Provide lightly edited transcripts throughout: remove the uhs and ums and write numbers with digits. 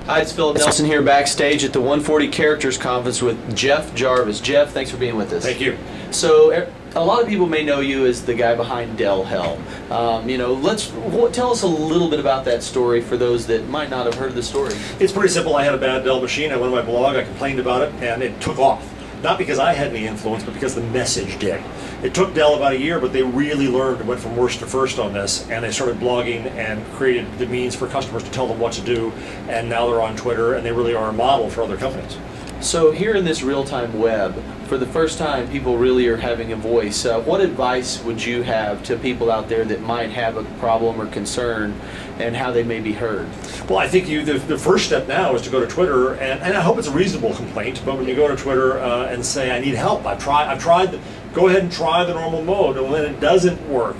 Hi, it's Philip Nelson here backstage at the 140 Characters Conference with Jeff Jarvis. Jeff, thanks for being with us. Thank you. So, a lot of people may know you as the guy behind Dell Hell. Tell us a little bit about that story for those that might not have heard the story. It's pretty simple. I had a bad Dell machine. I went on my blog, I complained about it, and it took off. Not because I had any influence, but because the message did. It took Dell about a year, but they really learned and went from worst to first on this, and they started blogging and created the means for customers to tell them what to do, and now they're on Twitter, and they really are a model for other companies. So here in this real-time web, for the first time, people really are having a voice. What advice would you have to people out there that might have a problem or concern, and how they may be heard? Well, I think the first step now is to go to Twitter, and I hope it's a reasonable complaint, but when you go to Twitter and say, I need help, I've tried, go ahead and try the normal mode, and when it doesn't work,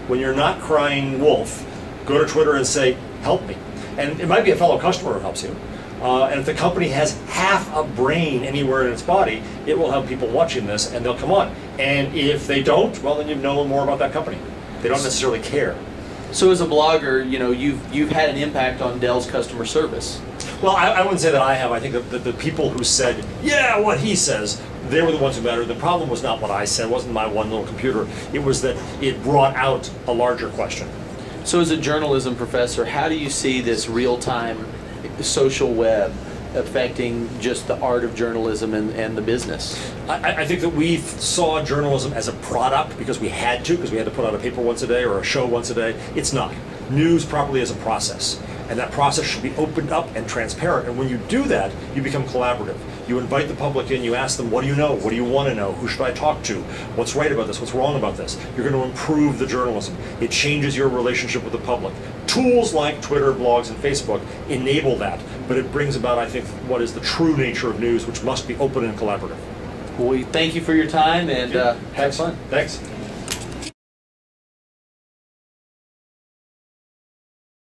when you're not crying wolf, go to Twitter and say, help me. And it might be a fellow customer who helps you. And if the company has half a brain anywhere in its body, it will have people watching this, and they'll come on. And if they don't, well, then you know more about that company. They don't necessarily care. So as a blogger, you know, you've had an impact on Dell's customer service. Well, I wouldn't say that I have. I think that the people who said, yeah, what he says, they were the ones who mattered. The problem was not what I said. It wasn't my one little computer. It was that it brought out a larger question. So as a journalism professor, how do you see this real-time social web affecting just the art of journalism and the business? I think that we saw journalism as a product because we had to put out a paper once a day or a show once a day. It's not. News properly is a process, and that process should be opened up and transparent, and when you do that, you become collaborative. You invite the public in, you ask them, what do you know? What do you want to know? Who should I talk to? What's right about this? What's wrong about this? You're going to improve the journalism. It changes your relationship with the public. Tools like Twitter, blogs, and Facebook enable that, but it brings about, I think, what is the true nature of news, which must be open and collaborative. Well, we thank you for your time, and have fun. Thanks.